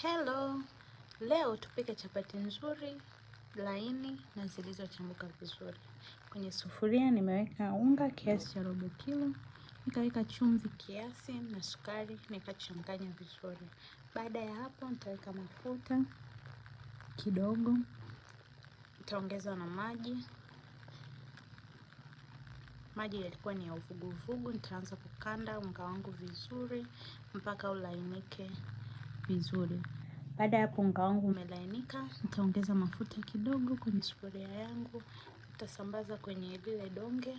Hello, leo tupike chapati nzuri, laini na zilizochambuka vizuri. Kwenye sufuria nimeweka unga kiasi cha robo kilo, nikaweka chumvi kiasi na sukari, nikachanganya vizuri. Baada ya hapo nitaweka mafuta kidogo, nitaongeza na maji. Maji yalikuwa ni ya uvuguvugu, nitaanza kukanda unga wangu vizuri mpaka ulainike vizuri. Baada ya hapo unga wangu umelainika, nitaongeza mafuta kidogo kwenye sufuria yangu, nitasambaza kwenye lile donge.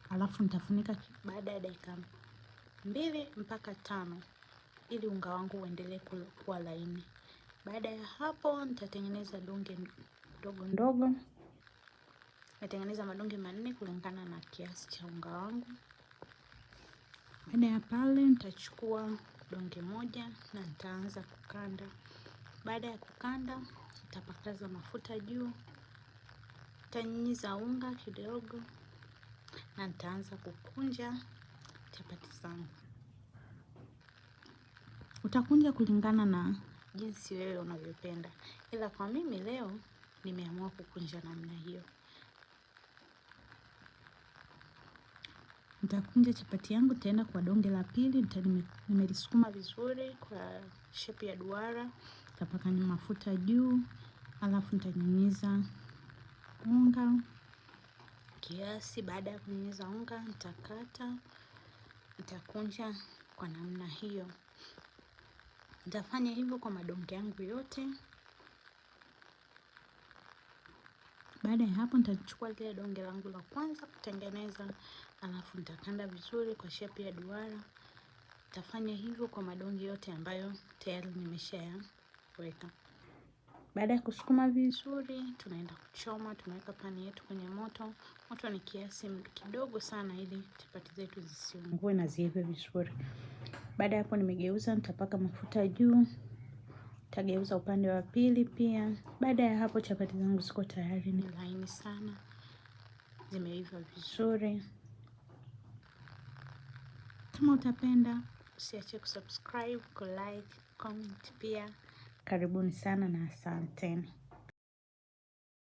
Alafu nitafunika baada ya dakika 2 mpaka 5 ili unga wangu uendelee kuwa laini. Baada ya hapo nitatengeneza donge ndogo ndogo. Natengeneza madonge 4 kulingana na kiasi cha unga wangu. Baada ya pale nitachukua donge moja na nitaanza kukanda. Baada ya kukanda, nitapakaza mafuta juu, nitanyunyiza unga kidogo na nitaanza kukunja chapati zangu. Utakunja kulingana na jinsi wewe unavyopenda. Ila kwa mimi leo nimeamua kukunja namna hiyo. Nitakunja chapati yangu tena kwa donge la pili, nimelisukuma vizuri kwa shape ya duara, nitapaka mafuta juu, alafu nitanyunyiza unga kiasi. Baada ya kunyunyiza unga nitakata, nitakunja kwa namna hiyo. Nitafanya hivyo kwa madonge yangu yote. Baada ya hapo nitachukua lile donge langu la kwanza kutengeneza, alafu nitakanda vizuri kwa shape ya duara. Nitafanya hivyo kwa madonge yote ambayo tayari nimeshayaweka. Baada ya kusukuma vizuri, tunaenda kuchoma. Tunaweka pani yetu kwenye moto. Moto ni kiasi kidogo sana ili chapati zetu zisiungue na ziive vizuri. Baada ya hapo nimegeuza, nitapaka mafuta juu. Nitageuza upande wa pili pia. Baada ya hapo chapati zangu ziko tayari, ni laini sana. Zimeiva vizuri. Kama utapenda, usiache kusubscribe, kulike, comment pia. Karibuni sana na asanteni.